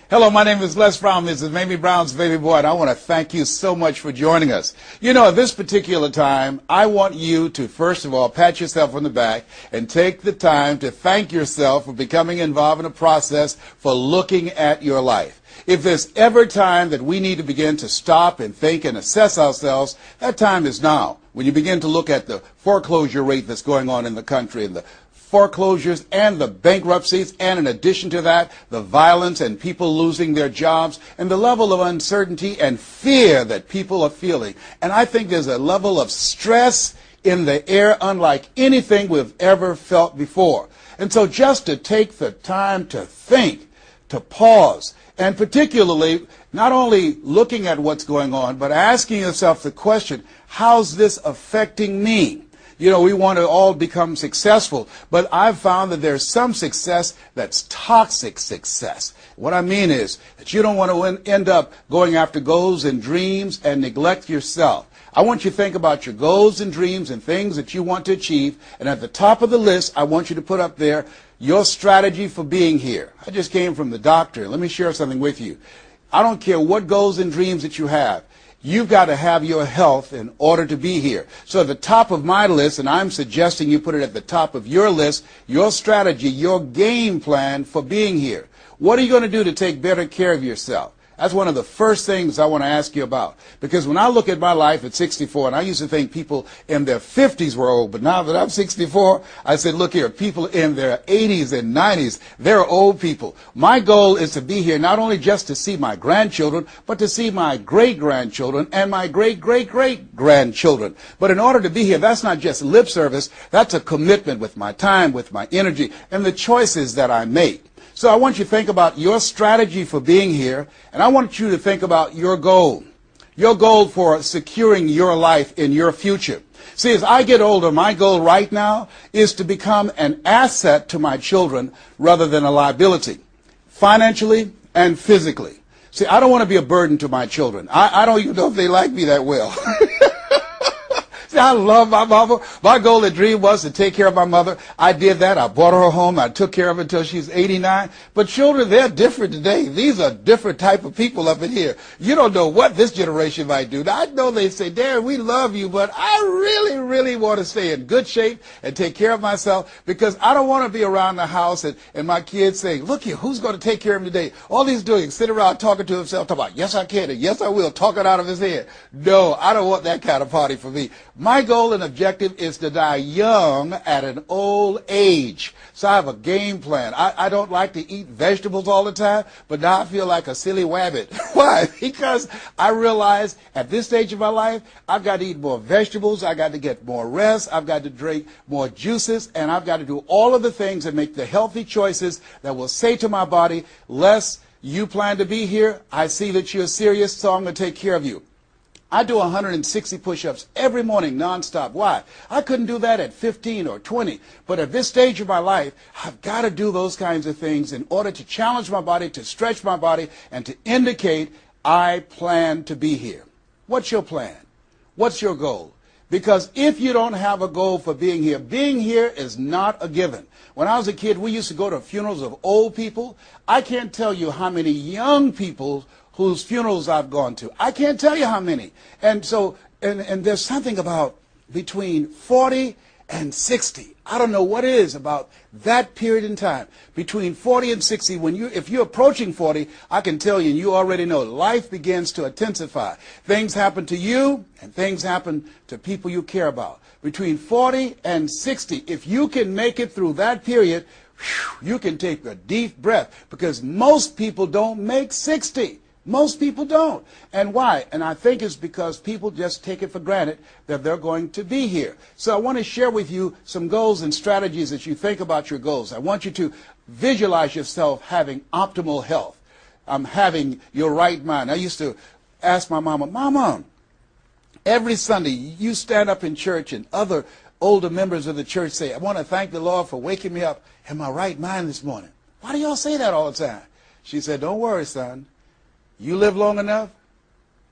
Hello, my name is Les Brown. This is Mamie Brown's baby boy, and I want to thank you so much for joining us. You know, at this particular time, I want you to, first of all, pat yourself on the back and take the time to thank yourself for becoming involved in a process for looking at your life. If there's ever time that we need to begin to stop and think and assess ourselves, that time is now. When you begin to look at the foreclosure rate that's going on in the country and the foreclosures and the bankruptcies, and in addition to that, the violence and people losing their jobs and the level of uncertainty and fear that people are feeling. And I think there's a level of stress in the air unlike anything we've ever felt before. And so just to take the time to think, to pause, and particularly not only looking at what's going on, but asking yourself the question, how's this affecting me? You know, we want to all become successful, but I've found that there's some success that's toxic success. What I mean is that you don't want to end up going after goals and dreams and neglect yourself. I want you to think about your goals and dreams and things that you want to achieve, and at the top of the list, I want you to put up there your strategy for being here. I just came from the doctor. Let me share something with you. I don't care what goals and dreams that you have. You've got to have your health in order to be here. So at the top of my list, and I'm suggesting you put it at the top of your list, your strategy, your game plan for being here. What are you going to do to take better care of yourself? That's one of the first things I want to ask you about. Because when I look at my life at 64, and I used to think people in their 50s were old, but now that I'm 64, I said, look here, people in their 80s and 90s, they're old people. My goal is to be here not only just to see my grandchildren, but to see my great-grandchildren and my great-great-great-grandchildren. But in order to be here, that's not just lip service, that's a commitment with my time, with my energy, and the choices that I make. So I want you to think about your strategy for being here, and I want you to think about your goal for securing your life in your future. See, as I get older, my goal right now is to become an asset to my children rather than a liability, financially and physically. See, I don't want to be a burden to my children. I don't even know if they like me that well. I love my mama. My goal and dream was to take care of my mother. I did that. I brought her a home. I took care of her until she's 89. But children, they're different today. These are different type of people up in here. You don't know what this generation might do. Now, I know they say, Darren, we love you, but I really, really want to stay in good shape and take care of myself because I don't want to be around the house and my kids saying, look here, who's going to take care of him today? All he's doing is sitting around talking to himself, talking about, yes, I can, and yes, I will, talking out of his head. No, I don't want that kind of party for me. My goal and objective is to die young at an old age. So I have a game plan. I don't like to eat vegetables all the time, but now I feel like a silly wabbit. Why? Because I realize at this stage of my life, I've got to eat more vegetables, I've got to get more rest, I've got to drink more juices, and I've got to do all of the things that make the healthy choices that will say to my body, Les, you plan to be here, I see that you're serious, so I'm going to take care of you. I do 160 push-ups every morning nonstop. Why? I couldn't do that at 15 or 20. But at this stage of my life, I've got to do those kinds of things in order to challenge my body, to stretch my body, and to indicate I plan to be here. What's your plan? What's your goal? Because if you don't have a goal for being here is not a given. When I was a kid, we used to go to funerals of old people. I can't tell you how many young people whose funerals I've gone to. I can't tell you how many. And so, and there's something about between 40 and 60. I don't know what it is about that period in time. Between 40 and 60, if you're approaching 40, I can tell you, and you already know, life begins to intensify. Things happen to you, and things happen to people you care about. Between 40 and 60, if you can make it through that period, you can take a deep breath, because most people don't make 60. Most people don't. And why? And I think it's because people just take it for granted that they're going to be here. So I want to share with you some goals and strategies as you think about your goals. I want you to visualize yourself having optimal health. Having your right mind. I used to ask my mama, Mama, every Sunday you stand up in church and other older members of the church say, I want to thank the Lord for waking me up in my right mind this morning. Why do y'all say that all the time? She said, don't worry, son. You live long enough,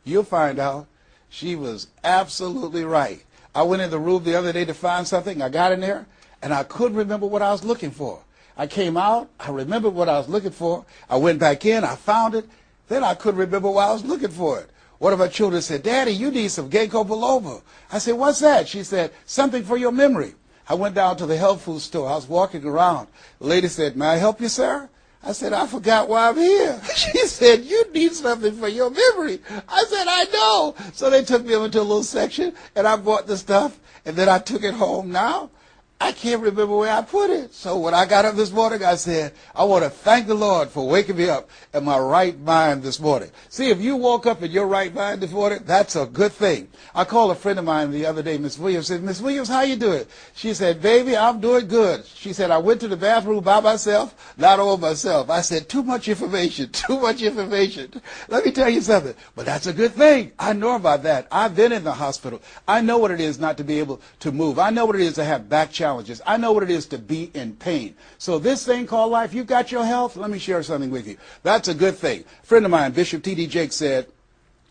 you'll find out. She was absolutely right. I went in the room the other day to find something. I got in there, and I couldn't remember what I was looking for. I came out, I remembered what I was looking for. I went back in, I found it. Then I couldn't remember why I was looking for it. One of my children said, Daddy, you need some ginkgo biloba. I said, what's that? She said, something for your memory. I went down to the health food store. I was walking around. The lady said, may I help you, sir? I said, I forgot why I'm here. She said, you need something for your memory. I said, I know. So they took me over to a little section, and I bought the stuff, and then I took it home. Now, I can't remember where I put it. So when I got up this morning, I said, I want to thank the Lord for waking me up in my right mind this morning. See, if you woke up in your right mind this morning, that's a good thing. I called a friend of mine the other day, Miss Williams, said, Miss Williams, how you doing? She said, baby, I'm doing good. She said, I went to the bathroom by myself, not all myself. I said, too much information, too much information. Let me tell you something, but that's a good thing. I know about that. I've been in the hospital. I know what it is not to be able to move. I know what it is to have back challenges. I know what it is to be in pain. So this thing called life, you've got your health. Let me share something with you. That's a good thing. A friend of mine, Bishop T.D. Jakes, said,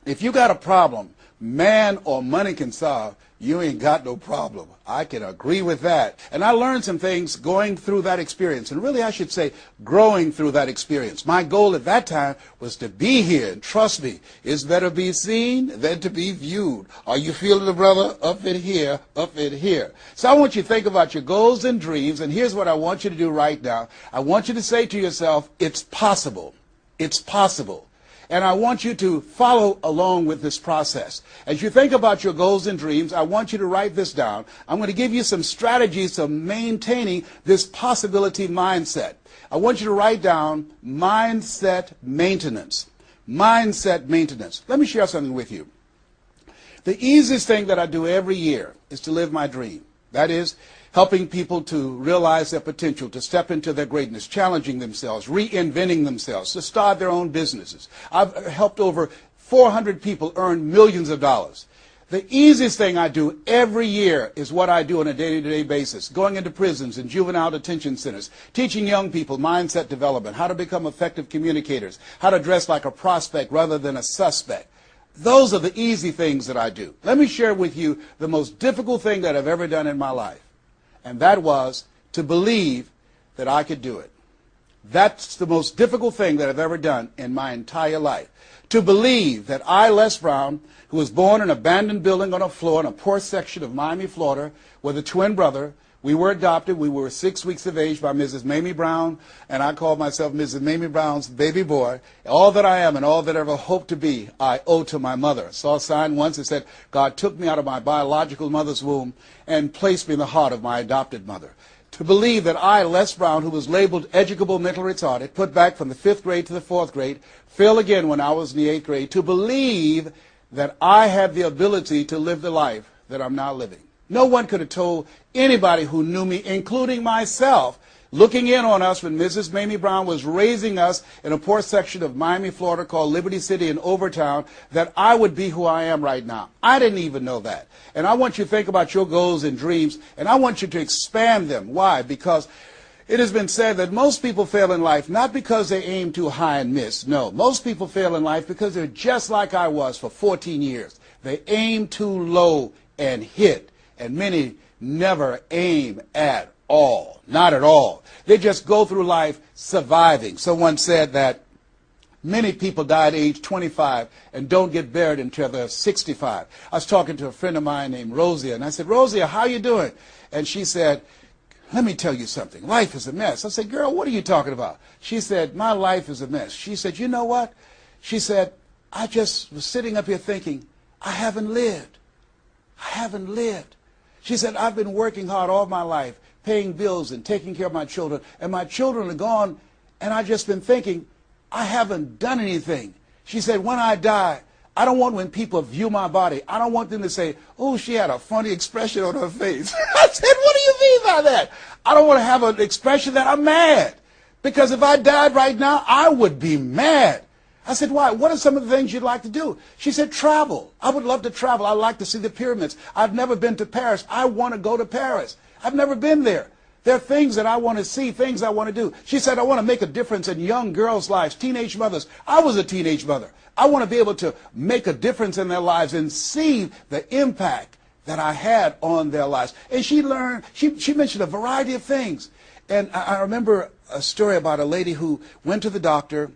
if you got a problem man or money can solve, you ain't got no problem. I can agree with that. And I learned some things going through that experience. And really, I should say, growing through that experience. My goal at that time was to be here. And trust me, it's better be seen than to be viewed. Are you feeling it, brother? Up in here, up in here. So I want you to think about your goals and dreams. And here's what I want you to do right now. I want you to say to yourself, it's possible. It's possible. And I want you to follow along with this process. As you think about your goals and dreams, I want you to write this down. I'm going to give you some strategies to maintaining this possibility mindset. I want you to write down mindset maintenance. Mindset maintenance. Let me share something with you. The easiest thing that I do every year is to live my dream. That is, helping people to realize their potential, to step into their greatness, challenging themselves, reinventing themselves, to start their own businesses. I've helped over 400 people earn millions of dollars. The easiest thing I do every year is what I do on a day-to-day basis, going into prisons and juvenile detention centers, teaching young people mindset development, how to become effective communicators, how to dress like a prospect rather than a suspect. Those are the easy things that I do. Let me share with you the most difficult thing that I've ever done in my life. And that was to believe that I could do it. That's the most difficult thing that I've ever done in my entire life. To believe that I, Les Brown, who was born in an abandoned building on a floor in a poor section of Miami, Florida, with a twin brother. We were adopted. We were 6 weeks of age by Mrs. Mamie Brown, and I called myself Mrs. Mamie Brown's baby boy. All that I am and all that I ever hope to be, I owe to my mother. I saw a sign once that said, God took me out of my biological mother's womb and placed me in the heart of my adopted mother. To believe that I, Les Brown, who was labeled educable mental retarded, put back from the 5th grade to the 4th grade, failed again when I was in the 8th grade, to believe that I had the ability to live the life that I'm now living. No one could have told anybody who knew me, including myself, looking in on us when Mrs. Mamie Brown was raising us in a poor section of Miami, Florida called Liberty City in Overtown, that I would be who I am right now. I didn't even know that. And I want you to think about your goals and dreams, and I want you to expand them. Why? Because it has been said that most people fail in life not because they aim too high and miss. No, most people fail in life because they're just like I was for 14 years. They aim too low and hit. And many never aim at all, not at all. They just go through life surviving. Someone said that many people die at age 25 and don't get buried until they're 65. I was talking to a friend of mine named Rosia, and I said, Rosia, how you doing? And she said, let me tell you something. Life is a mess. I said, girl, what are you talking about? She said, my life is a mess. She said, you know what? She said, I just was sitting up here thinking, I haven't lived. I haven't lived. She said, I've been working hard all my life, paying bills and taking care of my children, and my children are gone, and I've just been thinking, I haven't done anything. She said, when I die, I don't want when people view my body, I don't want them to say, oh, she had a funny expression on her face. I said, what do you mean by that? I don't want to have an expression that I'm mad, because if I died right now, I would be mad. I said, why? What are some of the things you'd like to do? She said, travel. I would love to travel. I'd like to see the pyramids. I've never been to Paris. I want to go to Paris. I've never been there. There are things that I want to see, things I want to do. She said, I want to make a difference in young girls' lives, teenage mothers. I was a teenage mother. I want to be able to make a difference in their lives and see the impact that I had on their lives. And she mentioned a variety of things. And I remember a story about a lady who went to the doctor,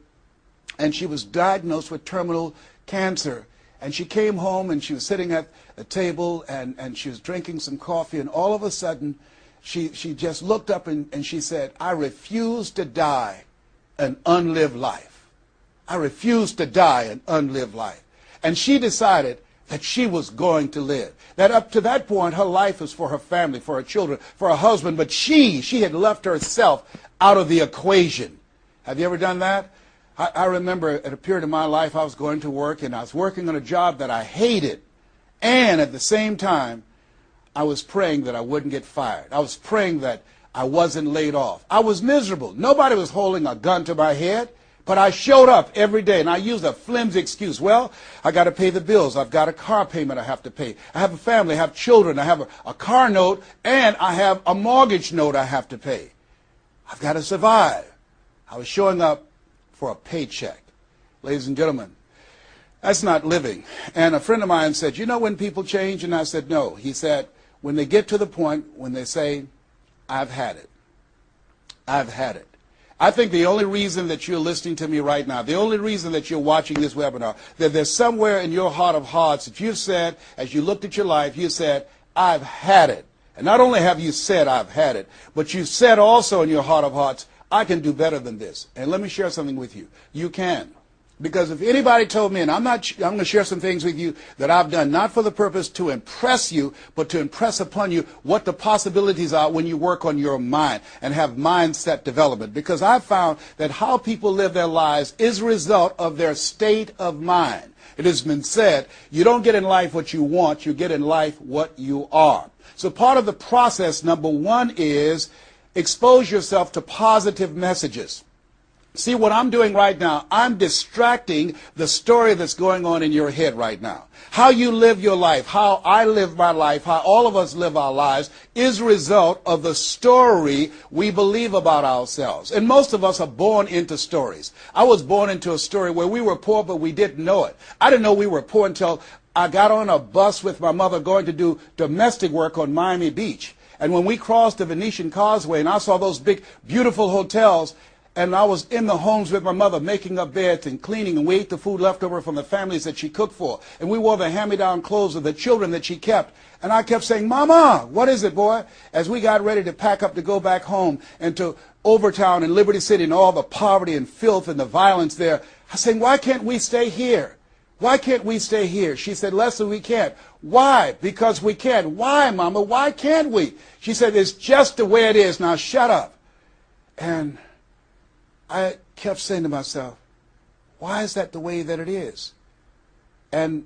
and she was diagnosed with terminal cancer. And she came home, and she was sitting at a table, and she was drinking some coffee, and all of a sudden, she just looked up and she said, "I refuse to die an unlived life. I refuse to die an unlived life." And she decided that she was going to live. That up to that point, her life was for her family, for her children, for her husband, but she had left herself out of the equation. Have you ever done that? I remember at a period of my life, I was going to work, and I was working on a job that I hated. And at the same time, I was praying that I wouldn't get fired. I was praying that I wasn't laid off. I was miserable. Nobody was holding a gun to my head. But I showed up every day, and I used a flimsy excuse. Well, I got to pay the bills. I've got a car payment I have to pay. I have a family. I have children. I have a car note, and I have a mortgage note I have to pay. I've got to survive. I was showing up for a paycheck. Ladies and gentlemen, that's not living. And a friend of mine said, "You know when people change?" And I said, "No." He said, "When they get to the point when they say, 'I've had it. I've had it.'" I think the only reason that you're listening to me right now, the only reason that you're watching this webinar, that there's somewhere in your heart of hearts that you've said, as you looked at your life, you said, "I've had it." And not only have you said, "I've had it," but you said also in your heart of hearts, "I can do better than this." And let me share something with you. You can. Because if anybody told me, and I'm going to share some things with you that I've done, not for the purpose to impress you, but to impress upon you what the possibilities are when you work on your mind and have mindset development. Because I've found that how people live their lives is a result of their state of mind. It has been said, you don't get in life what you want, you get in life what you are. So part of the process, number one, is expose yourself to positive messages. See, what I'm doing right now, I'm distracting the story that's going on in your head right now. How you live your life, how I live my life, how all of us live our lives is a result of the story we believe about ourselves. And most of us are born into stories. I was born into a story where we were poor, but we didn't know it. I didn't know we were poor until I got on a bus with my mother going to do domestic work on Miami Beach. And when we crossed the Venetian Causeway and I saw those big, beautiful hotels, and I was in the homes with my mother making up beds and cleaning, and we ate the food left over from the families that she cooked for. And we wore the hand-me-down clothes of the children that she kept. And I kept saying, "Mama, what is it, boy?" As we got ready to pack up to go back home and to Overtown and Liberty City and all the poverty and filth and the violence there, I was saying, "Why can't we stay here? Why can't we stay here?" She said, "Leslie, we can't." "Why?" "Because we can't." "Why, Mama? Why can't we?" She said, "It's just the way it is. Now shut up." And I kept saying to myself, why is that the way that it is? And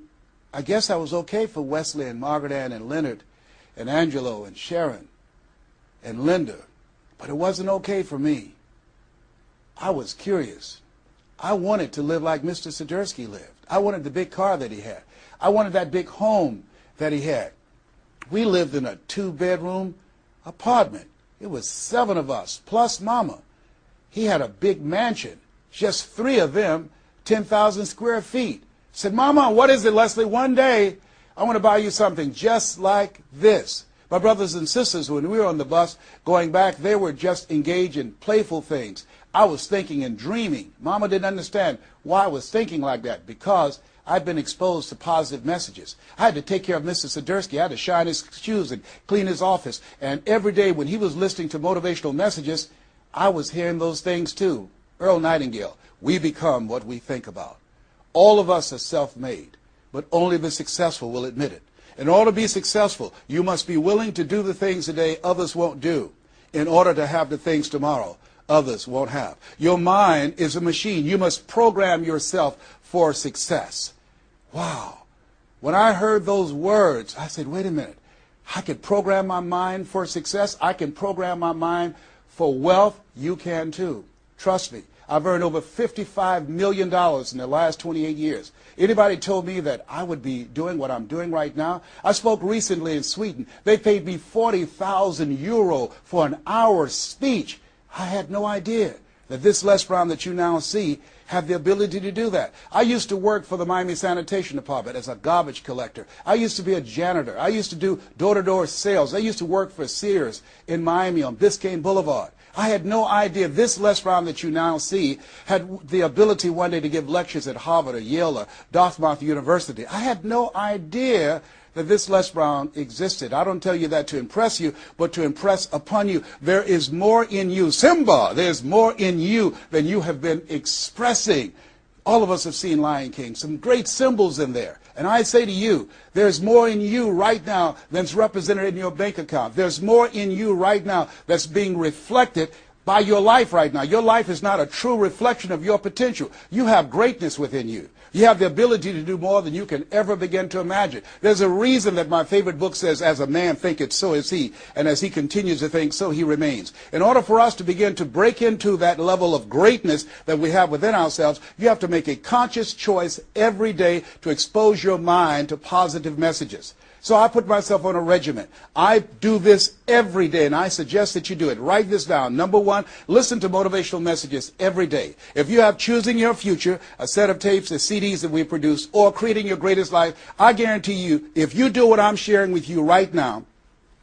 I guess I was okay for Wesley and Margaret Ann and Leonard and Angelo and Sharon and Linda, but it wasn't okay for me. I was curious. I wanted to live like Mr. Sidursky lived. I wanted the big car that he had. I wanted that big home that he had. We lived in a 2-bedroom apartment. It was 7 of us, plus Mama. He had a big mansion, just 3 of them, 10,000 square feet. I said, "Mama, what is it, Leslie? One day, I want to buy you something just like this." My brothers and sisters, when we were on the bus going back, they were just engaged in playful things. I was thinking and dreaming. Mama didn't understand why I was thinking like that, because I'd been exposed to positive messages. I had to take care of Mr. Sidursky. I had to shine his shoes and clean his office. And every day when he was listening to motivational messages, I was hearing those things too. Earl Nightingale, we become what we think about. All of us are self-made, but only the successful will admit it. In order to be successful, you must be willing to do the things today others won't do in order to have the things tomorrow others won't have. Your mind is a machine. You must program yourself for success. Wow. When I heard those words, I said, wait a minute. I can program my mind for success. I can program my mind for wealth. You can too. Trust me. I've earned over $55 million in the last 28 years. Anybody told me that I would be doing what I'm doing right now? I spoke recently in Sweden. They paid me 40,000 euro for an hour's speech. I had no idea that this Les Brown that you now see have the ability to do that. I used to work for the Miami Sanitation Department as a garbage collector. I used to be a janitor. I used to do door-to-door sales. I used to work for Sears in Miami on Biscayne Boulevard. I had no idea this Les Brown that you now see had the ability one day to give lectures at Harvard or Yale or Dartmouth University. I had no idea that this Les Brown existed. I don't tell you that to impress you, but to impress upon you. There is more in you. Simba, there's more in you than you have been expressing. All of us have seen Lion King, some great symbols in there. And I say to you, there's more in you right now than's represented in your bank account. There's more in you right now that's being reflected by your life right now. Your life is not a true reflection of your potential. You have greatness within you. You have the ability to do more than you can ever begin to imagine. There's a reason that my favorite book says, as a man thinketh, so is he. And as he continues to think, so he remains. In order for us to begin to break into that level of greatness that we have within ourselves, you have to make a conscious choice every day to expose your mind to positive messages. So I put myself on a regimen. I do this every day, and I suggest that you do it. Write this down. Number one, listen to motivational messages every day. If you have Choosing Your Future, a set of tapes, the CDs that we produce, or Creating Your Greatest Life, I guarantee you, if you do what I'm sharing with you right now,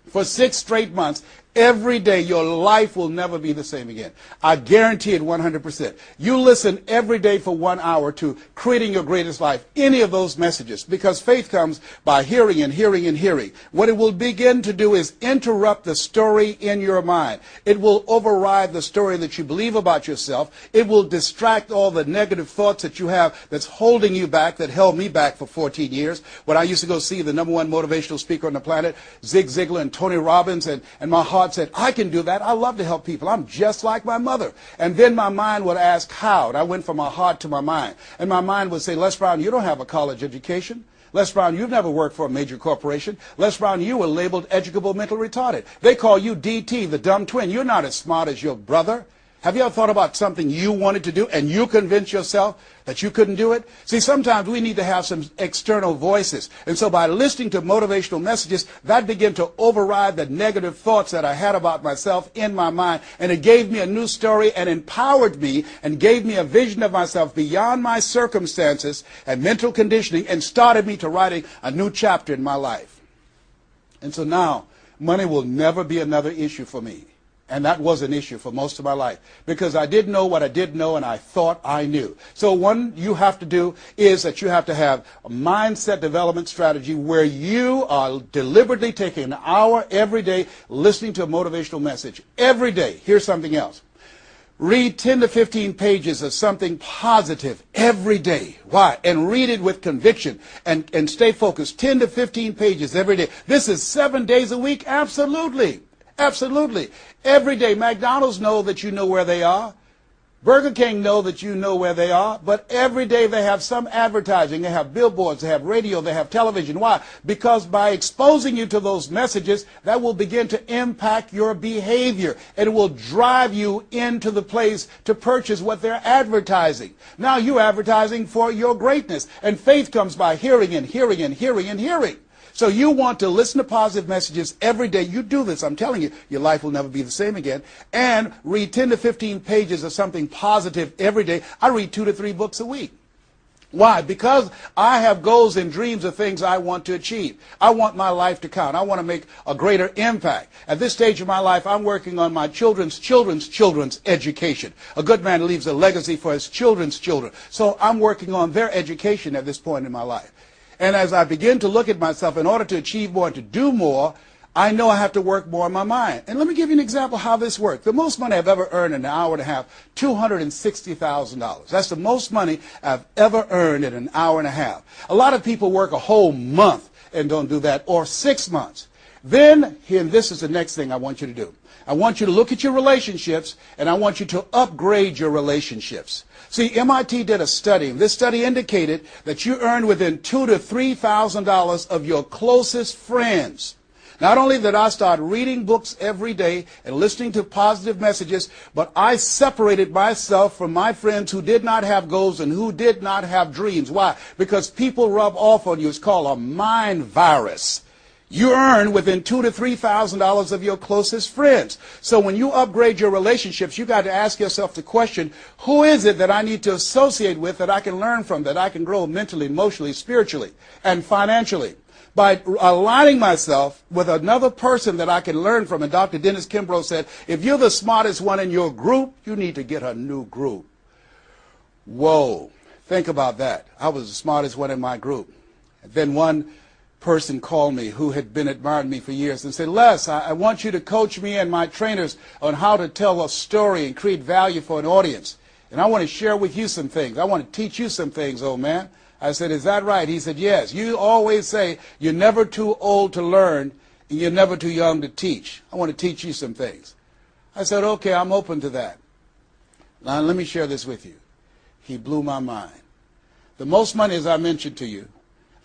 for 6 straight months, every day, your life will never be the same again. I guarantee it 100%. You listen every day for 1 hour to Creating Your Greatest Life, any of those messages, because faith comes by hearing and hearing and hearing. What it will begin to do is interrupt the story in your mind. It will override the story that you believe about yourself. It will distract all the negative thoughts that you have that's holding you back, that held me back for 14 years. When I used to go see the #1 motivational speaker on the planet, Zig Ziglar and Tony Robbins, and my heart said, I can do that. I love to help people. I'm just like my mother. And then my mind would ask how. And I went from my heart to my mind. And my mind would say, Les Brown, you don't have a college education. Les Brown, you've never worked for a major corporation. Les Brown, you were labeled educable mental retarded. They call you DT, the dumb twin. You're not as smart as your brother. Have you ever thought about something you wanted to do and you convinced yourself that you couldn't do it? See, sometimes we need to have some external voices. And so by listening to motivational messages, that began to override the negative thoughts that I had about myself in my mind. And it gave me a new story and empowered me and gave me a vision of myself beyond my circumstances and mental conditioning and started me to writing a new chapter in my life. And so now, money will never be another issue for me. And that was an issue for most of my life because I didn't know what I didn't know and I thought I knew. So one you have to do is that you have to have a mindset development strategy where you are deliberately taking an hour every day listening to a motivational message. Every day. Here's something else. Read 10 to 15 pages of something positive every day. Why? And read it with conviction and stay focused. 10 to 15 pages every day. This is 7 days a week? Absolutely. Absolutely. Every day. McDonald's know that you know where they are. Burger King know that you know where they are. But every day they have some advertising. They have billboards. They have radio. They have television. Why? Because by exposing you to those messages, that will begin to impact your behavior. And it will drive you into the place to purchase what they're advertising. Now you're advertising for your greatness. And faith comes by hearing and hearing and hearing and hearing. So you want to listen to positive messages every day. You do this, I'm telling you, your life will never be the same again. And read 10 to 15 pages of something positive every day. I read 2 to 3 books a week. Why? Because I have goals and dreams of things I want to achieve. I want my life to count. I want to make a greater impact. At this stage of my life, I'm working on my children's education. A good man leaves a legacy for his children's children. So I'm working on their education at this point in my life. And as I begin to look at myself, in order to achieve more and to do more, I know I have to work more on my mind. And let me give you an example how this works. The most money I've ever earned in an hour and a half, $260,000. That's the most money I've ever earned in an hour and a half. A lot of people work a whole month and don't do that, or 6 months. Then, and this is the next thing I want you to do. I want you to look at your relationships, and I want you to upgrade your relationships. See, MIT did a study, and this study indicated that you earn within $2,000 to $3,000 of your closest friends. Not only did I start reading books every day and listening to positive messages, but I separated myself from my friends who did not have goals and who did not have dreams. Why? Because people rub off on you. It's called a mind virus. you earn within $2,000 to $3,000 of your closest friends. So when you upgrade your relationships, you got to ask yourself the question, who is it that I need to associate with, that I can learn from, that I can grow mentally, emotionally, spiritually, and financially? By aligning myself with another person that I can learn from. And Dr. Dennis Kimbrough said, if you're the smartest one in your group, you need to get a new group. Whoa, think about that. I was the smartest one in my group. And then one person called me who had been admiring me for years and said, Les, I want you to coach me and my trainers on how to tell a story and create value for an audience. And I want to share with you some things. I want to teach you some things, old man. I said, is that right? He said, yes. You always say you're never too old to learn and you're never too young to teach. I want to teach you some things. I said, okay, I'm open to that. Now, let me share this with you. He blew my mind. The most money, as I mentioned to you,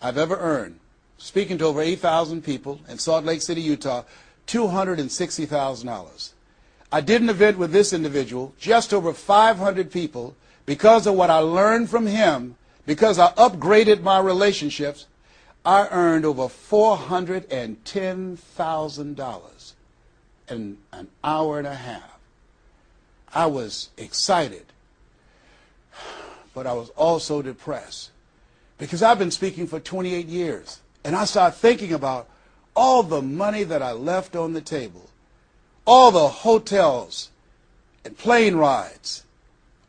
I've ever earned, speaking to over 8,000 people in Salt Lake City, Utah, $260,000. I did an event with this individual, just over 500 people, because of what I learned from him, because I upgraded my relationships. I earned over $410,000 in an hour and a half. I was excited, but I was also depressed, because I've been speaking for 28 years. And I started thinking about all the money that I left on the table, all the hotels and plane rides,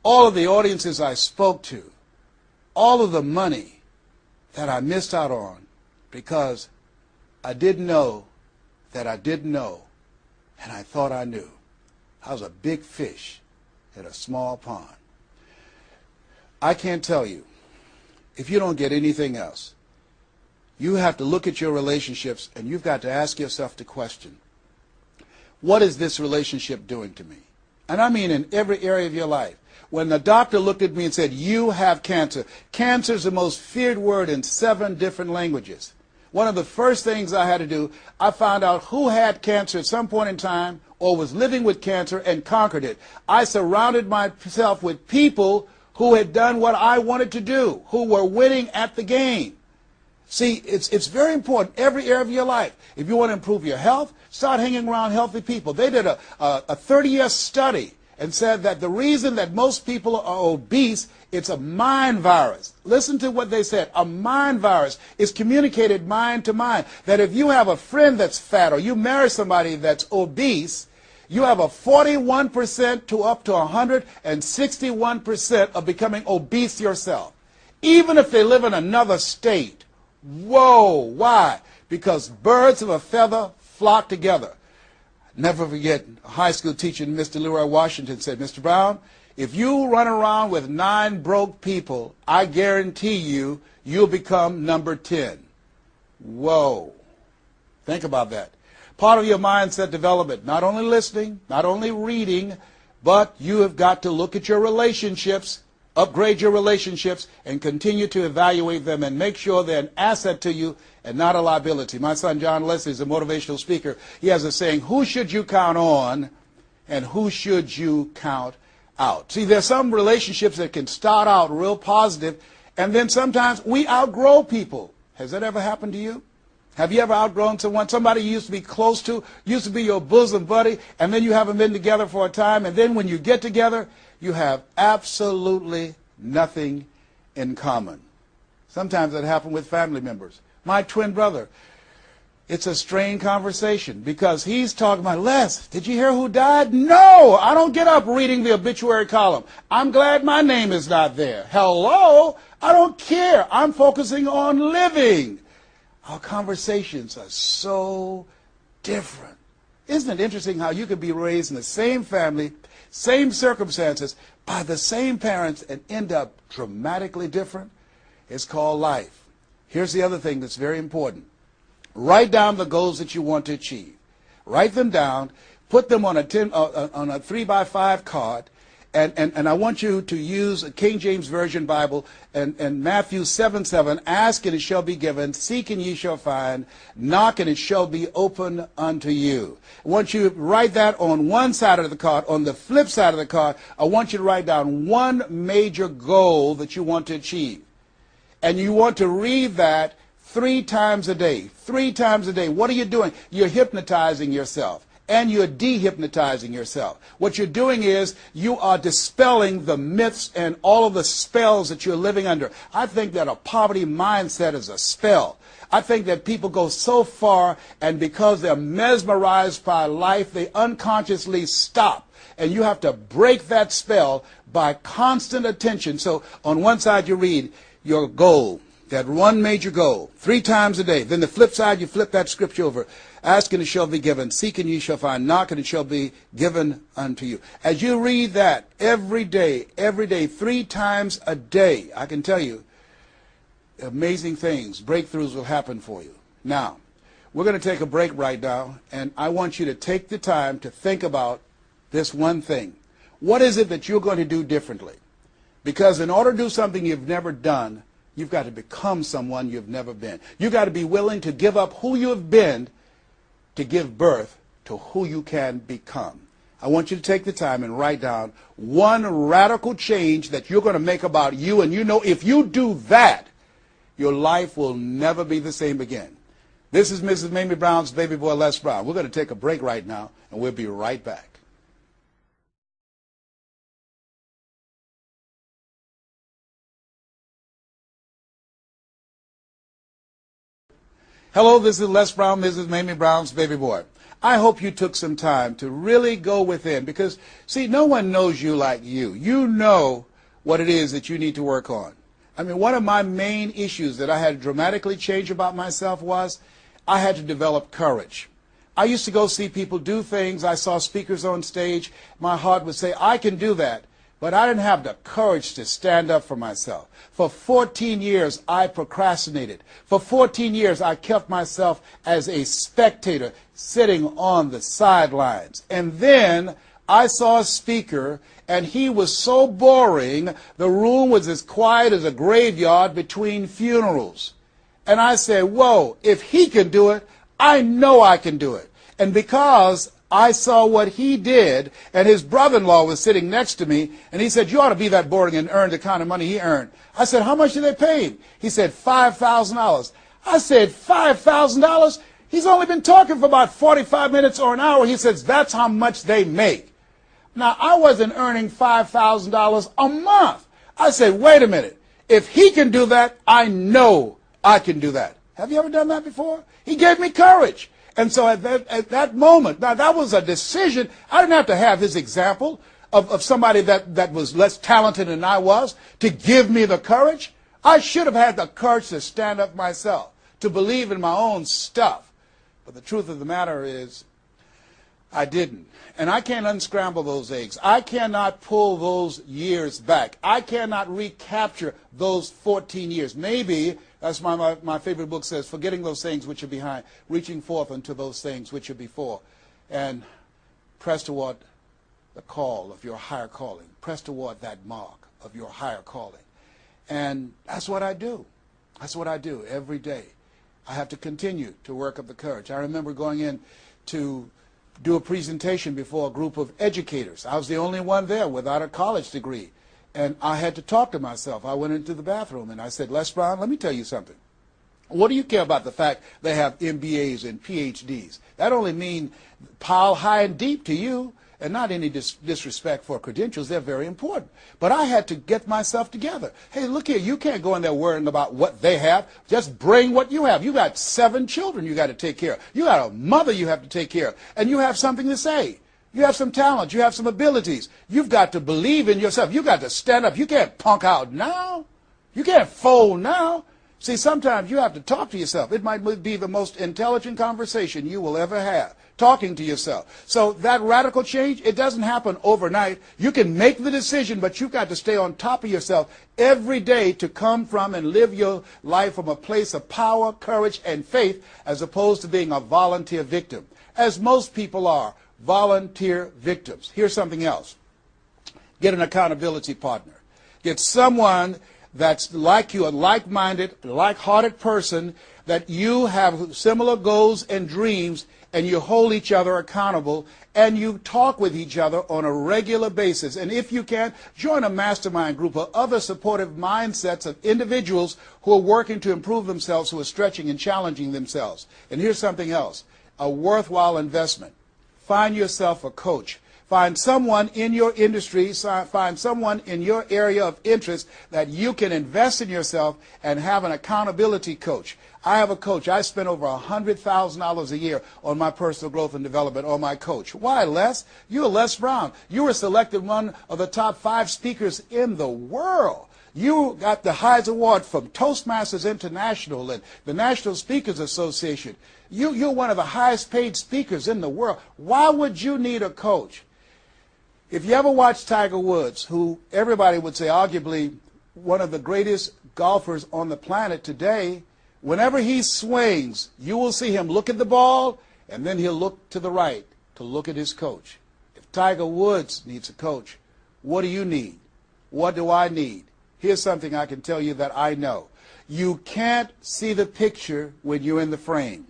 all of the audiences I spoke to, all of the money that I missed out on because I didn't know that I didn't know, and I thought I knew. I was a big fish in a small pond. I can't tell you, if you don't get anything else, you have to look at your relationships and you've got to ask yourself the question, what is this relationship doing to me? And I mean in every area of your life. When the doctor looked at me and said, you have cancer. Cancer is the most feared word in 7 different languages. One of the first things I had to do, I found out who had cancer at some point in time or was living with cancer and conquered it. I surrounded myself with people who had done what I wanted to do, who were winning at the game. See, it's very important, every area of your life. If you want to improve your health, start hanging around healthy people. They did a 30-year study and said that the reason that most people are obese, it's a mind virus. Listen to what they said. A mind virus is communicated mind to mind. That if you have a friend that's fat or you marry somebody that's obese, you have a 41% to up to 161% of becoming obese yourself. Even if they live in another state. Whoa, why? Because birds of a feather flock together. Never forget, a high school teacher, Mr. Leroy Washington, said, Mr. Brown, if you run around with 9 broke people, I guarantee you, you'll become number 10. Whoa. Think about that. Part of your mindset development, not only listening, not only reading, but you have got to look at your relationships, upgrade your relationships, and continue to evaluate them and make sure they're an asset to you and not a liability. My son John Leslie is a motivational speaker. He has a saying, who should you count on and who should you count out? See, there's some relationships that can start out real positive, and then sometimes we outgrow people. Has that ever happened to you? Have you ever outgrown someone? Somebody you used to be close to, used to be your bosom buddy, and then you haven't been together for a time, and then when you get together, you have absolutely nothing in common. Sometimes that happens with family members. My twin brother, it's a strained conversation because he's talking about, Les, did you hear who died? No, I don't get up reading the obituary column. I'm glad my name is not there. Hello, I don't care. I'm focusing on living. Our conversations are so different. Isn't it interesting how you could be raised in the same family, same circumstances, by the same parents and end up dramatically different? It's called life. Here's the other thing that's very important. Write down the goals that you want to achieve. Write them down. Put them on a 3x5 card. And I want you to use a King James Version Bible and Matthew 7:7. Ask and it shall be given. Seek and ye shall find. Knock and it shall be open unto you. I want you to write that on one side of the card. On the flip side of the card, I want you to write down one major goal that you want to achieve. And you want to read that 3 times a day. 3 times a day. What are you doing? You're hypnotizing yourself. And you're dehypnotizing yourself. What you're doing is you are dispelling the myths and all of the spells that you're living under. I think that a poverty mindset is a spell. I think that people go so far, and because they're mesmerized by life, they unconsciously stop. And you have to break that spell by constant attention. So on one side you read your goal, that one major goal, 3 times a day. Then the flip side, you flip that scripture over. Ask and it shall be given. Seek and ye shall find. Knock and it shall be given unto you. As you read that every day, 3 times a day, I can tell you, amazing things, breakthroughs will happen for you. Now, we're going to take a break right now, and I want you to take the time to think about this one thing. What is it that you're going to do differently? Because in order to do something you've never done, you've got to become someone you've never been. You've got to be willing to give up who you have been to give birth to who you can become. I want you to take the time and write down one radical change that you're going to make about you, and you know if you do that, your life will never be the same again. This is Mrs. Mamie Brown's baby boy, Les Brown. We're going to take a break right now, and we'll be right back. Hello, this is Les Brown, Mrs. Mamie Brown's baby boy. I hope you took some time to really go within because, see, no one knows you like you. You know what it is that you need to work on. I mean, one of my main issues that I had to dramatically change about myself was I had to develop courage. I used to go see people do things. I saw speakers on stage. My heart would say, I can do that. But I didn't have the courage to stand up for myself. For 14 years, I procrastinated. For 14 years, I kept myself as a spectator sitting on the sidelines. And then I saw a speaker, and he was so boring, the room was as quiet as a graveyard between funerals. And I said, whoa, if he can do it, I know I can do it. And because I saw what he did, and his brother-in-law was sitting next to me, and he said, you ought to be that boring and earn the kind of money he earned. I said, how much did they pay him? He said, $5,000. I said, $5,000? He's only been talking for about 45 minutes or an hour. He says, that's how much they make. Now, I wasn't earning $5,000 a month. I said, wait a minute. If he can do that, I know I can do that. Have you ever done that before? He gave me courage. And so at that moment, now that was a decision. I didn't have to have his example of somebody that was less talented than I was to give me the courage. I should have had the courage to stand up myself, to believe in my own stuff. But the truth of the matter is, I didn't. And I can't unscramble those eggs. I cannot pull those years back. I cannot recapture those 14 years. Maybe, that's my favorite book says, forgetting those things which are behind, reaching forth unto those things which are before, and press toward the call of your higher calling. Press toward that mark of your higher calling. And that's what I do. That's what I do every day. I have to continue to work up the courage. I remember going in to do a presentation before a group of educators. I was the only one there without a college degree. And I had to talk to myself. I went into the bathroom and I said, Les Brown, let me tell you something. What do you care about the fact they have MBAs and PhDs? That only means pile high and deep to you, and not any disrespect for credentials. They're very important. But I had to get myself together. Hey, look here, you can't go in there worrying about what they have. Just bring what you have. You got 7 children you got to take care of. You got a mother you have to take care of. And you have something to say. You have some talent. You have some abilities. You've got to believe in yourself. You've got to stand up. You can't punk out now. You can't fold now. See, sometimes you have to talk to yourself. It might be the most intelligent conversation you will ever have, talking to yourself. So that radical change, it doesn't happen overnight. You can make the decision, but you've got to stay on top of yourself every day to come from and live your life from a place of power, courage, and faith, as opposed to being a volunteer victim, as most people are, volunteer victims. Here's something else. Get an accountability partner. Get someone that's like you, a like-minded, like-hearted person, that you have similar goals and dreams, and you hold each other accountable, and you talk with each other on a regular basis. And if you can, join a mastermind group of other supportive mindsets of individuals who are working to improve themselves, who are stretching and challenging themselves. And here's something else, a worthwhile investment. Find yourself a coach. Find someone in your industry, find someone in your area of interest that you can invest in yourself and have an accountability coach. I have a coach. I spend over $100,000 a year on my personal growth and development on my coach. Why, Les? You're Les Brown. You were selected one of the top 5 speakers in the world. You got the Heise Award from Toastmasters International and the National Speakers Association. You're one of the highest paid speakers in the world. Why would you need a coach? If you ever watch Tiger Woods, who everybody would say arguably one of the greatest golfers on the planet today, whenever he swings, you will see him look at the ball, and then he'll look to the right to look at his coach. If Tiger Woods needs a coach, what do you need? What do I need? Here's something I can tell you that I know. You can't see the picture when you're in the frame.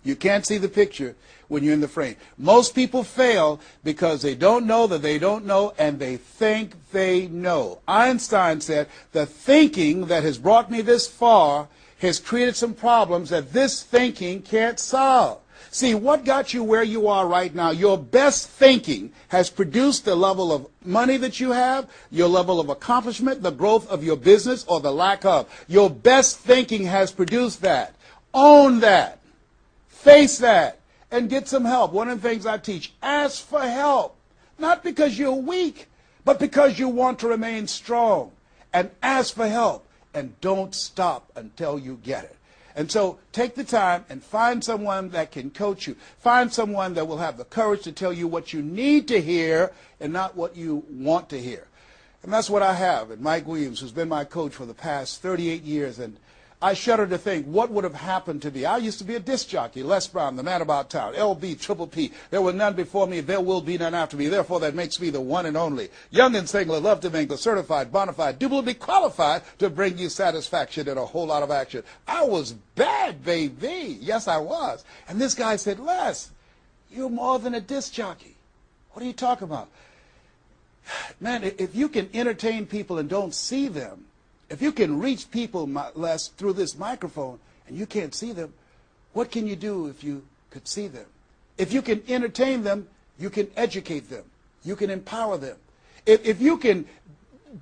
You can't see the picture when you're in the frame. Most people fail because they don't know that they don't know, and they think they know. Einstein said, the thinking that has brought me this far has created some problems that this thinking can't solve. See, what got you where you are right now? Your best thinking has produced the level of money that you have, your level of accomplishment, the growth of your business, or the lack of. Your best thinking has produced that. Own that. Face that. And get some help. One of the things I teach, ask for help. Not because you're weak, but because you want to remain strong. And ask for help. And don't stop until you get it. And so take the time and find someone that can coach you. Find someone that will have the courage to tell you what you need to hear and not what you want to hear. And that's what I have. And Mike Williams, who's been my coach for the past 38 years, and I shudder to think what would have happened to me. I used to be a disc jockey, Les Brown, the man about town, LB, Triple P. There were none before me, there will be none after me. Therefore, that makes me the one and only. Young and single, love to mingle, certified, bona fide, doubly qualified to bring you satisfaction and a whole lot of action. I was bad, baby. Yes, I was. And this guy said, Les, you're more than a disc jockey. What are you talking about? Man, if you can entertain people and don't see them, if you can reach people, Les, through this microphone and you can't see them, what can you do if you could see them? If you can entertain them, you can educate them. You can empower them. If you can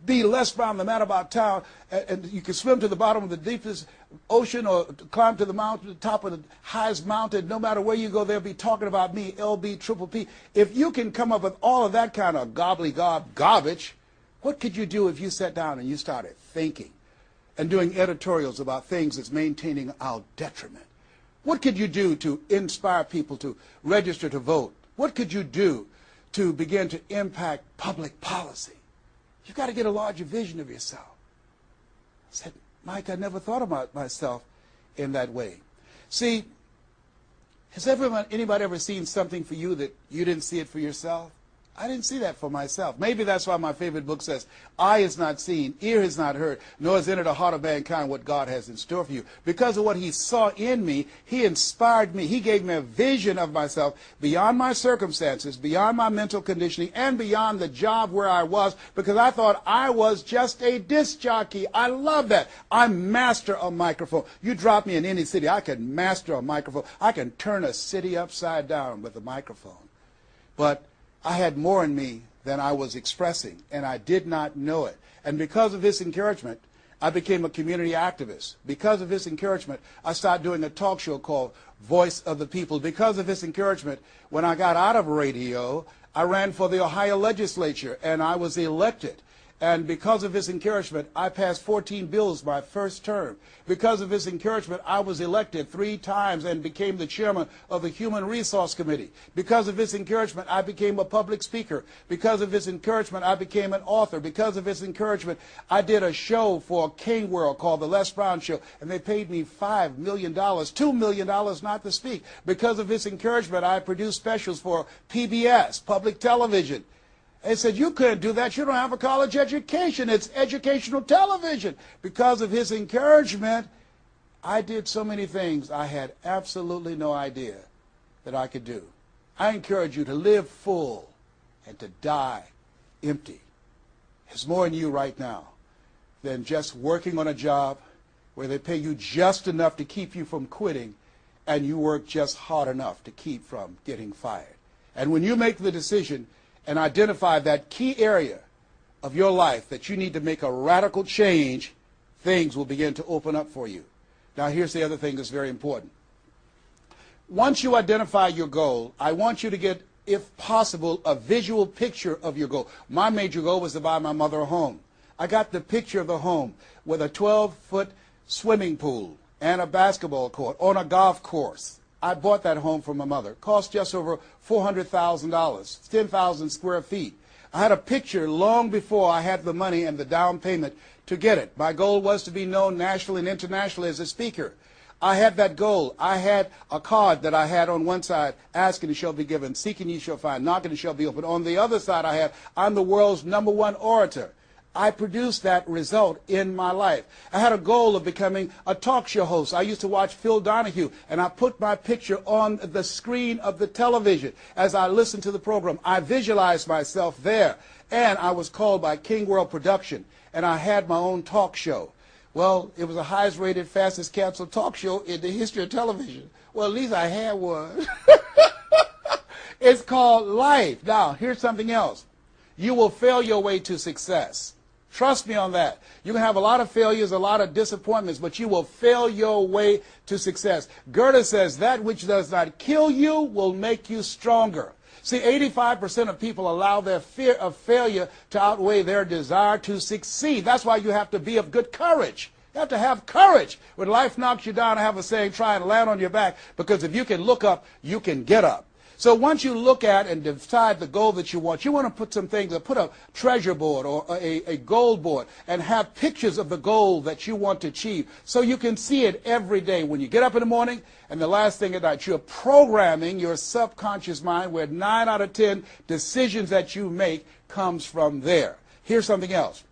be Les Brown, the man about town, and you can swim to the bottom of the deepest ocean or climb to the mountain, the top of the highest mountain, no matter where you go, they'll be talking about me, LB, Triple P. If you can come up with all of that kind of gobbledygook garbage, what could you do if you sat down and you started thinking and doing editorials about things that's maintaining our detriment? What could you do to inspire people to register to vote? What could you do to begin to impact public policy? You've got to get a larger vision of yourself. I said, Mike, I never thought about myself in that way. See, has anybody ever seen something for you that you didn't see it for yourself? I didn't see that for myself. Maybe that's why my favorite book says, eye has not seen, ear has not heard, nor has entered the heart of mankind what God has in store for you. Because of what he saw in me, he inspired me. He gave me a vision of myself beyond my circumstances, beyond my mental conditioning, and beyond the job where I was, because I thought I was just a disc jockey. I love that. I master a microphone. You drop me in any city, I can master a microphone. I can turn a city upside down with a microphone. But I had more in me than I was expressing, and I did not know it. And because of his encouragement, I became a community activist. Because of his encouragement, I started doing a talk show called Voice of the People. Because of his encouragement, when I got out of radio, I ran for the Ohio legislature, and I was elected. And because of his encouragement, I passed 14 bills my first term. Because of his encouragement, I was elected 3 times and became the chairman of the Human Resource Committee. Because of his encouragement, I became a public speaker. Because of his encouragement, I became an author. Because of his encouragement, I did a show for King World called The Les Brown Show, and they paid me $5 million, $2 million not to speak. Because of his encouragement, I produced specials for PBS, public television. They said, you couldn't do that. You don't have a college education. It's educational television. Because of his encouragement, I did so many things I had absolutely no idea that I could do. I encourage you to live full and to die empty. There's more in you right now than just working on a job where they pay you just enough to keep you from quitting and you work just hard enough to keep from getting fired. And when you make the decision and identify that key area of your life that you need to make a radical change, things will begin to open up for you. Now, here's the other thing that's very important. Once you identify your goal, I want you to get, if possible, a visual picture of your goal. My major goal was to buy my mother a home. I got the picture of the home with a 12-foot swimming pool and a basketball court on a golf course. I bought that home for my mother. It cost just over $400,000, 10,000 square feet. I had a picture long before I had the money and the down payment to get it. My goal was to be known nationally and internationally as a speaker. I had that goal. I had a card that I had on one side, asking and shall be given, seeking ye shall find, knocking and shall be opened. On the other side I had, I'm the world's #1 orator. I produced that result in my life. I had a goal of becoming a talk show host. I used to watch Phil Donahue, and I put my picture on the screen of the television as I listened to the program. I visualized myself there, and I was called by King World Production, and I had my own talk show. Well, it was the highest rated, fastest canceled talk show in the history of television. Well, at least I had one. It's called life. Now, here's something else. You will fail your way to success. Trust me on that. You can have a lot of failures, a lot of disappointments, but you will fail your way to success. Goethe says, that which does not kill you will make you stronger. See, 85% of people allow their fear of failure to outweigh their desire to succeed. That's why you have to be of good courage. You have to have courage. When life knocks you down, I have a saying, try and land on your back, because if you can look up, you can get up. So once you look at and decide the goal that you want to put some things, put a treasure board or a goal board and have pictures of the goal that you want to achieve so you can see it every day when you get up in the morning and the last thing at night. You're programming your subconscious mind where 9 out of 10 decisions that you make comes from there. Here's something else.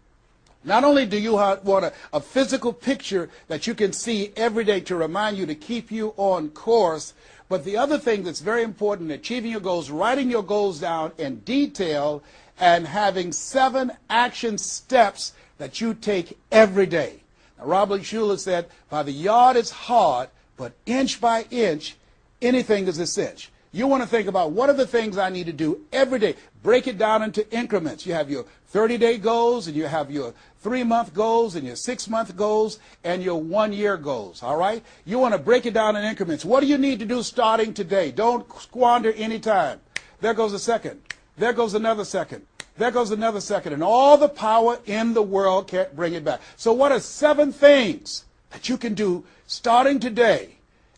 Not only do you want a physical picture that you can see every day to remind you to keep you on course, but the other thing that's very important in achieving your goals, writing your goals down in detail and having 7 action steps that you take every day. Now, Robert Schuller said, by the yard it's hard, but inch by inch, anything is a cinch. You want to think about what are the things I need to do every day. Break it down into increments. You have your 30-day goals, and you have your 3-month goals, and your 6-month goals, and your 1-year goals, all right? You want to break it down in increments. What do you need to do starting today? Don't squander any time. There goes a second. There goes another second. There goes another second. And all the power in the world can't bring it back. So what are 7 things that you can do starting today?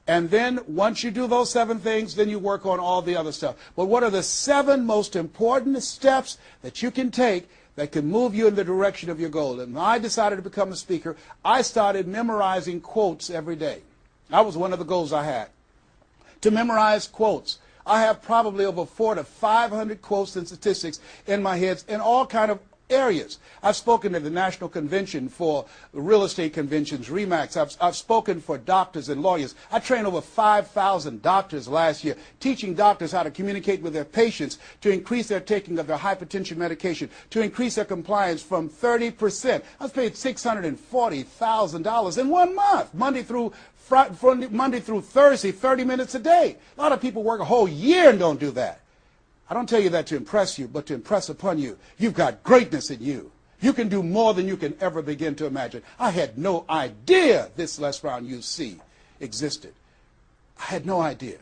And then once you do those 7 things, then you work on all the other stuff. But what are the 7 most important steps that you can take that can move you in the direction of your goal? And when I decided to become a speaker, I started memorizing quotes every day. That was one of the goals I had, to memorize quotes. I have probably over 400 to 500 quotes and statistics in my head in all kind of areas. I've spoken at the National Convention for real estate conventions, RE/MAX. I've spoken for doctors and lawyers. I trained over 5,000 doctors last year, teaching doctors how to communicate with their patients to increase their taking of their hypertension medication, to increase their compliance from 30%. I was paid $640,000 in 1 month, Monday through Thursday, 30 minutes a day. A lot of people work a whole year and don't do that. I don't tell you that to impress you, but to impress upon you. You've got greatness in you. You can do more than you can ever begin to imagine. I had no idea this Les Brown you see existed. I had no idea.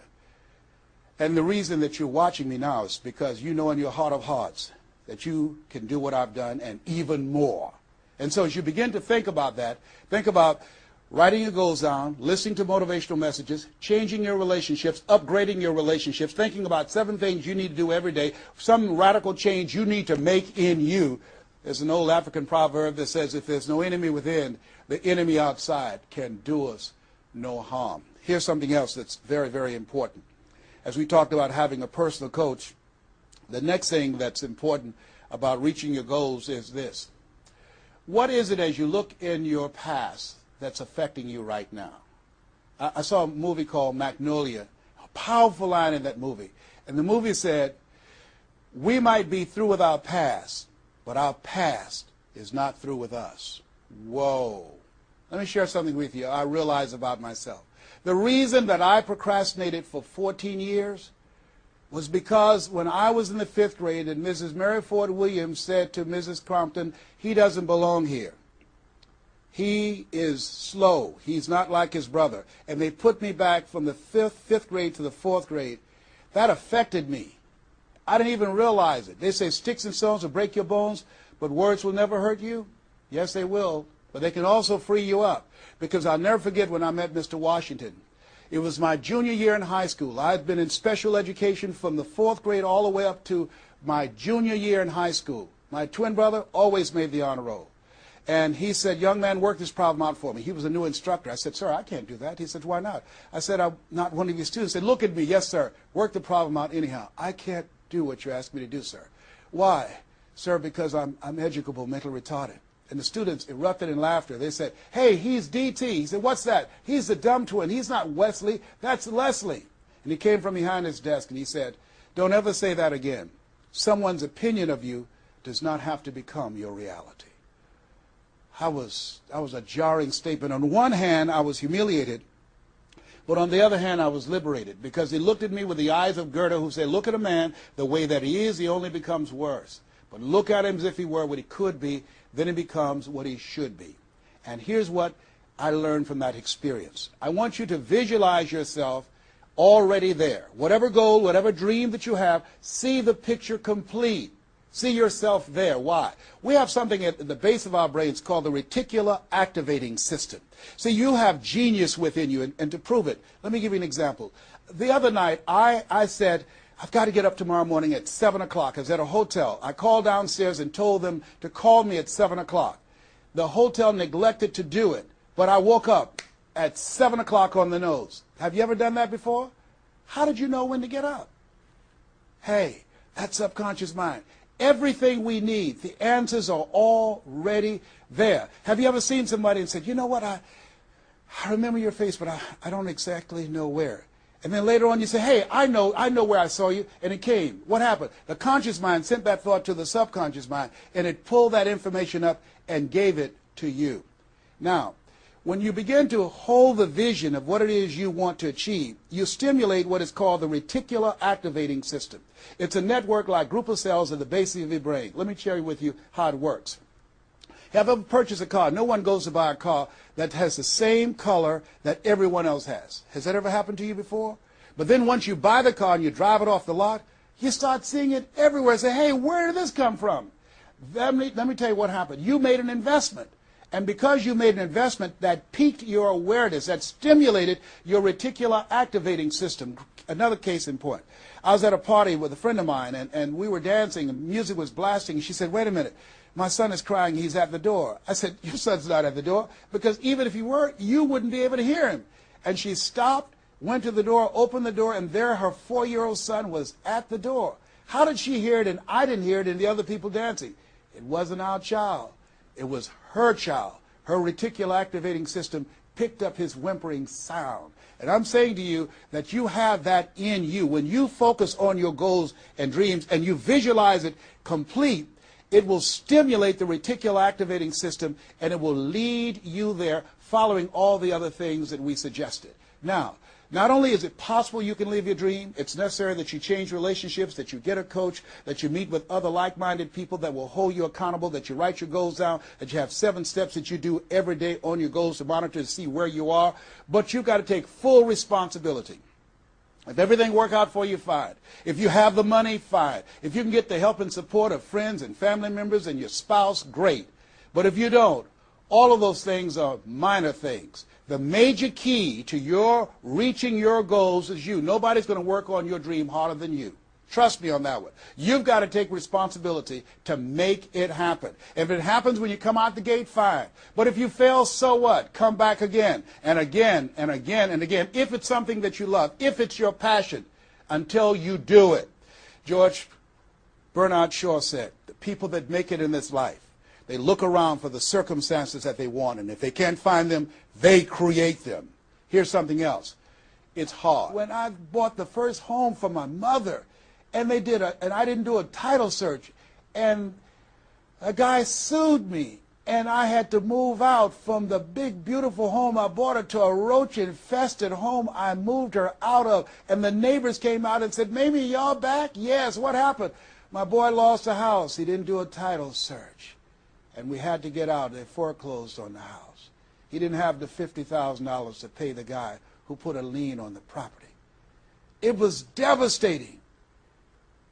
And the reason that you're watching me now is because you know in your heart of hearts that you can do what I've done and even more. And so as you begin to think about that, think about writing your goals down, listening to motivational messages, changing your relationships, upgrading your relationships, thinking about 7 things you need to do every day, some radical change you need to make in you. There's an old African proverb that says, if there's no enemy within, the enemy outside can do us no harm. Here's something else that's very, very important. As we talked about having a personal coach, the next thing that's important about reaching your goals is this. What is it as you look in your past that's affecting you right now? I saw a movie called Magnolia, a powerful line in that movie. And the movie said, we might be through with our past, but our past is not through with us. Whoa. Let me share something with you I realize about myself. The reason that I procrastinated for 14 years was because when I was in the 5th grade and Mrs. Mary Ford Williams said to Mrs. Crompton, he doesn't belong here. He is slow. He's not like his brother. And they put me back from the 5th grade to the 4th grade. That affected me. I didn't even realize it. They say sticks and stones will break your bones, but words will never hurt you. Yes, they will. But they can also free you up. Because I'll never forget when I met Mr. Washington. It was my junior year in high school. I had been in special education from the 4th grade all the way up to my junior year in high school. My twin brother always made the honor roll. And he said, young man, work this problem out for me. He was a new instructor. I said, sir, I can't do that. He said, why not? I said, I'm not one of your students. He said, look at me. Yes, sir. Work the problem out anyhow. I can't do what you asked me to do, sir. Why? Sir, because I'm educable, mentally retarded. And the students erupted in laughter. They said, hey, he's DT. He said, what's that? He's the dumb twin. He's not Wesley. That's Leslie. And he came from behind his desk and he said, don't ever say that again. Someone's opinion of you does not have to become your reality. That was a jarring statement. On one hand, I was humiliated, but on the other hand, I was liberated because he looked at me with the eyes of Goethe who said, look at a man the way that he is, he only becomes worse. But look at him as if he were what he could be, then he becomes what he should be. And here's what I learned from that experience. I want you to visualize yourself already there. Whatever goal, whatever dream that you have, see the picture complete. See yourself there. Why? We have something at the base of our brains called the reticular activating system. See, you have genius within you, and to prove it, let me give you an example. The other night, I said, I've got to get up tomorrow morning at 7 o'clock. I was at a hotel. I called downstairs and told them to call me at 7 o'clock. The hotel neglected to do it, but I woke up at 7 o'clock on the nose. Have you ever done that before? How did you know when to get up? Hey, that's subconscious mind. Everything we need, the answers are already there. Have you ever seen somebody and said, you know what, I remember your face, but I don't exactly know where. And then later on you say, hey, I know where I saw you, and it came. What happened? The conscious mind sent that thought to the subconscious mind, and it pulled that information up and gave it to you. Now, when you begin to hold the vision of what it is you want to achieve, you stimulate what is called the reticular activating system. It's a network like group of cells at the base of your brain. Let me share with you how it works. Have you ever purchased a car? No one goes to buy a car that has the same color that everyone else has. Has that ever happened to you before? But then once you buy the car and you drive it off the lot, you start seeing it everywhere. Say, hey, where did this come from? Let me tell you what happened. You made an investment. And because you made an investment, that piqued your awareness, that stimulated your reticular activating system. Another case in point. I was at a party with a friend of mine, and we were dancing, and music was blasting, and she said, wait a minute, my son is crying, he's at the door. I said, your son's not at the door, because even if he were, you wouldn't be able to hear him. And she stopped, went to the door, opened the door, and there her 4-year-old son was at the door. How did she hear it and I didn't hear it and the other people dancing? It wasn't our child. It was her child. Her reticular activating system picked up his whimpering sound. And I'm saying to you that you have that in you. When you focus on your goals and dreams and you visualize it complete, it will stimulate the reticular activating system and it will lead you there following all the other things that we suggested. Now, not only is it possible you can live your dream, it's necessary that you change relationships, that you get a coach, that you meet with other like-minded people that will hold you accountable, that you write your goals down, that you have 7 steps that you do every day on your goals to monitor to see where you are. But you've got to take full responsibility. If everything works out for you, fine. If you have the money, fine. If you can get the help and support of friends and family members and your spouse, great. But if you don't, all of those things are minor things. The major key to your reaching your goals is you. Nobody's going to work on your dream harder than you. Trust me on that one. You've got to take responsibility to make it happen. If it happens when you come out the gate, fine. But if you fail, so what? Come back again and again and again and again. If it's something that you love, if it's your passion, until you do it. George Bernard Shaw said, the people that make it in this life. They look around for the circumstances that they want, and if they can't find them, they create them. Here's something else. It's hard. When I bought the first home for my mother, and I didn't do a title search, and a guy sued me, and I had to move out from the big, beautiful home I bought her to a roach-infested home I moved her out of. And the neighbors came out and said, "Mamie, y'all back?" "Yes, what happened?" "My boy lost a house. He didn't do a title search. And we had to get out. They foreclosed on the house. He didn't have the $50,000 to pay the guy who put a lien on the property." It was devastating.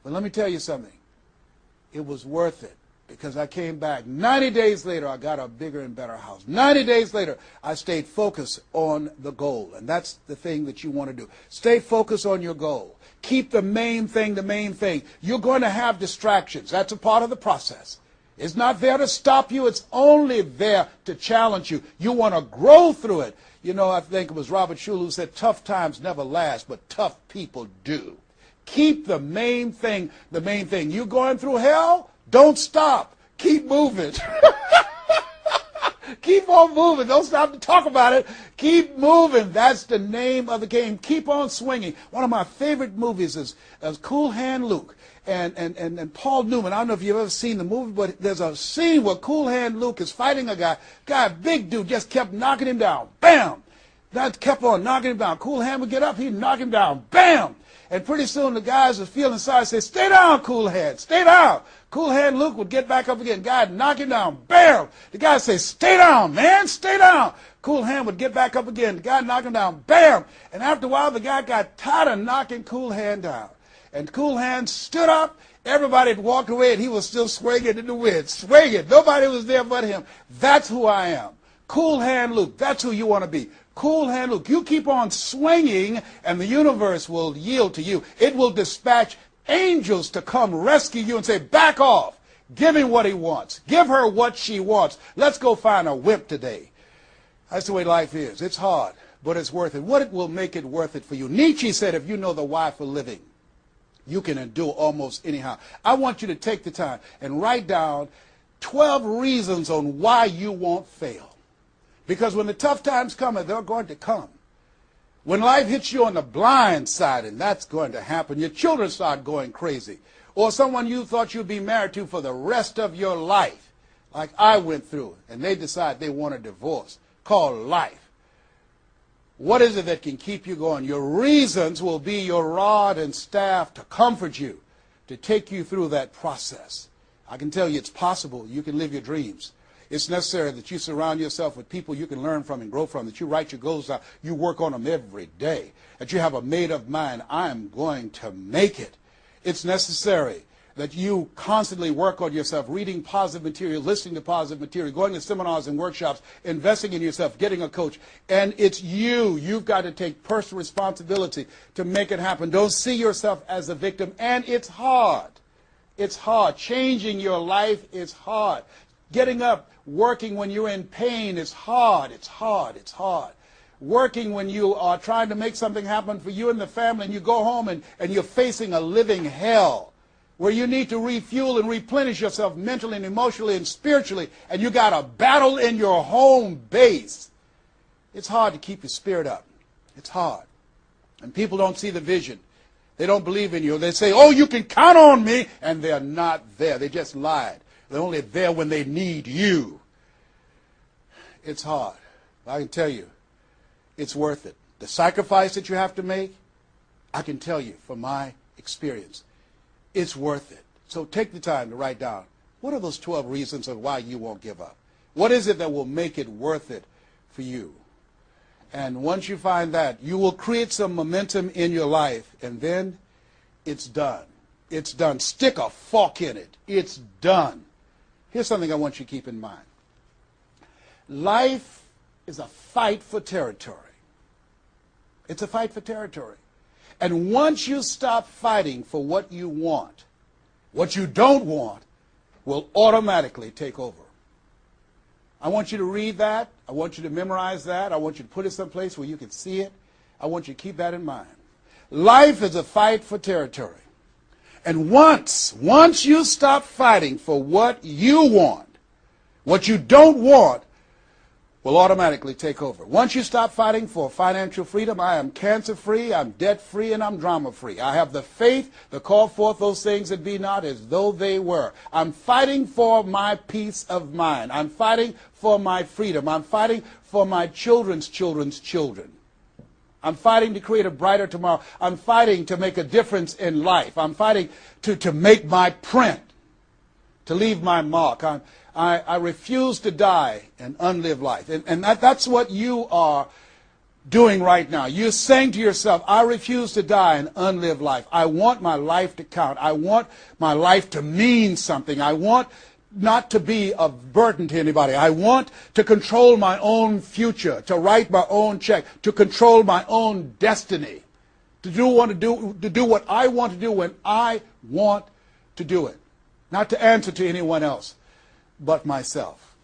But let me tell you something. It was worth it. Because I came back. 90 days later, I got a bigger and better house. 90 days later, I stayed focused on the goal. And that's the thing that you want to do. Stay focused on your goal. Keep the main thing the main thing. You're going to have distractions. That's a part of the process. It's not there to stop you. It's only there to challenge you. You want to grow through it. You know, I think it was Robert Schuller who said, "Tough times never last, but tough people do." Keep the main thing the main thing. You going through hell? Don't stop. Keep moving. Keep on moving. Don't stop to talk about it. Keep moving. That's the name of the game. Keep on swinging. One of my favorite movies is Cool Hand Luke and Paul Newman. I don't know if you've ever seen the movie, but there's a scene where Cool Hand Luke is fighting a guy, big dude, just kept knocking him down. Bam! That kept on knocking him down. Cool Hand would get up, he'd knock him down. Bam! And pretty soon the guys are feeling sorry, say, "Stay down, Cool Hand, stay down." Cool Hand Luke would get back up again. Guy would knock him down. Bam! The guy would say, "Stay down, man, stay down." Cool Hand would get back up again. The guy would knock him down. Bam! And after a while, the guy got tired of knocking Cool Hand down. And Cool Hand stood up. Everybody had walked away, and he was still swinging in the wind. Swinging. Nobody was there but him. That's who I am. Cool Hand Luke. That's who you want to be. Cool Hand Luke. You keep on swinging, and the universe will yield to you. It will dispatch angels to come rescue you and say, "Back off. Give him what he wants. Give her what she wants. Let's go find a wimp today." That's the way life is. It's hard, but it's worth it. What will make it worth it for you? Nietzsche said, if you know the why for living, you can endure almost anyhow. I want you to take the time and write down 12 reasons on why you won't fail. Because when the tough times come, and they're going to come, when life hits you on the blind side, and that's going to happen, your children start going crazy, or someone you thought you'd be married to for the rest of your life, like I went through, and they decide they want a divorce, called life. What is it that can keep you going? Your reasons will be your rod and staff to comfort you, to take you through that process. I can tell you it's possible. You can live your dreams. It's necessary that you surround yourself with people you can learn from and grow from, that you write your goals out, you work on them every day, that you have a made-up mind, I'm going to make it. It's necessary that you constantly work on yourself, reading positive material, listening to positive material, going to seminars and workshops, investing in yourself, getting a coach. And it's you. You've got to take personal responsibility to make it happen. Don't see yourself as a victim. And it's hard. It's hard. Changing your life is hard. Getting up, working when you're in pain is hard. It's hard. It's hard. Working when you are trying to make something happen for you and the family, and you go home and you're facing a living hell where you need to refuel and replenish yourself mentally and emotionally and spiritually, and you got a battle in your home base. It's hard to keep your spirit up. It's hard. And people don't see the vision. They don't believe in you. They say, "Oh, you can count on me," and they're not there. They just lied. They're only there when they need you. It's hard. I can tell you, it's worth it. The sacrifice that you have to make, I can tell you from my experience, it's worth it. So take the time to write down, what are those 12 reasons of why you won't give up? What is it that will make it worth it for you? And once you find that, you will create some momentum in your life, and then it's done. It's done. Stick a fork in it. It's done. Here's something I want you to keep in mind. Life is a fight for territory. It's a fight for territory. And once you stop fighting for what you want, what you don't want will automatically take over. I want you to read that. I want you to memorize that. I want you to put it someplace where you can see it. I want you to keep that in mind. Life is a fight for territory. And once you stop fighting for what you want, what you don't want will automatically take over. Once you stop fighting for financial freedom, I am cancer-free, I'm debt-free, and I'm drama-free. I have the faith to call forth those things that be not as though they were. I'm fighting for my peace of mind. I'm fighting for my freedom. I'm fighting for my children's children's children. I'm fighting to create a brighter tomorrow. I'm fighting to make a difference in life. I'm fighting to make my print, to leave my mark. I refuse to die and unlive life. And that's what you are doing right now. You're saying to yourself, I refuse to die and unlive life. I want my life to count. I want my life to mean something. I want not to be a burden to anybody. I want to control my own future, to write my own check, to control my own destiny, to do what I want to do when I want to do it, not to answer to anyone else but myself.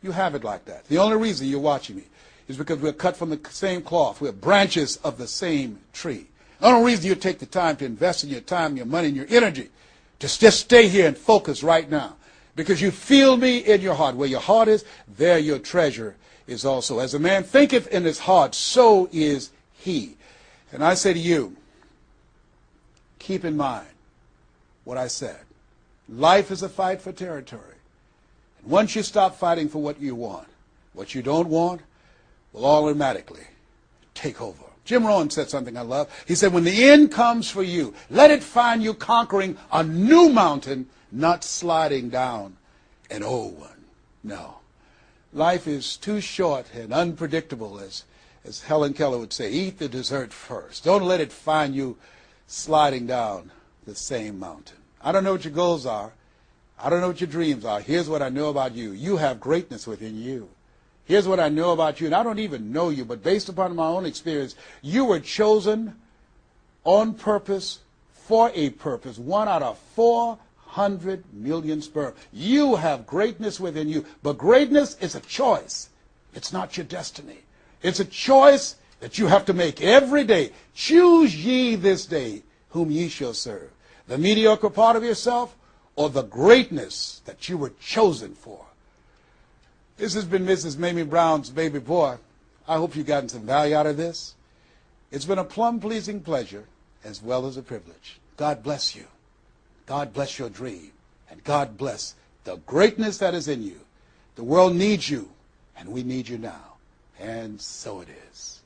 You have it like that. The only reason you're watching me is because we're cut from the same cloth. We're branches of the same tree. The only reason you take the time to invest in your time, your money, and your energy to just stay here and focus right now, because you feel me in your heart. Where your heart is, there your treasure is also. As a man thinketh in his heart, so is he. And I say to you, keep in mind what I said. Life is a fight for territory. And once you stop fighting for what you want, what you don't want will automatically take over. Jim Rohn said something I love. He said, when the end comes for you, let it find you conquering a new mountain, not sliding down an old one. No. Life is too short and unpredictable, as Helen Keller would say. Eat the dessert first. Don't let it find you sliding down the same mountain. I don't know what your goals are. I don't know what your dreams are. Here's what I know about you. You have greatness within you. Here's what I know about you, and I don't even know you, but based upon my own experience, you were chosen on purpose for a purpose. 1 out of 400 million sperm. You have greatness within you, but greatness is a choice. It's not your destiny. It's a choice that you have to make every day. Choose ye this day whom ye shall serve. The mediocre part of yourself or the greatness that you were chosen for. This has been Mrs. Mamie Brown's Baby Boy. I hope you've gotten some value out of this. It's been a plum-pleasing pleasure as well as a privilege. God bless you. God bless your dream. And God bless the greatness that is in you. The world needs you, and we need you now. And so it is.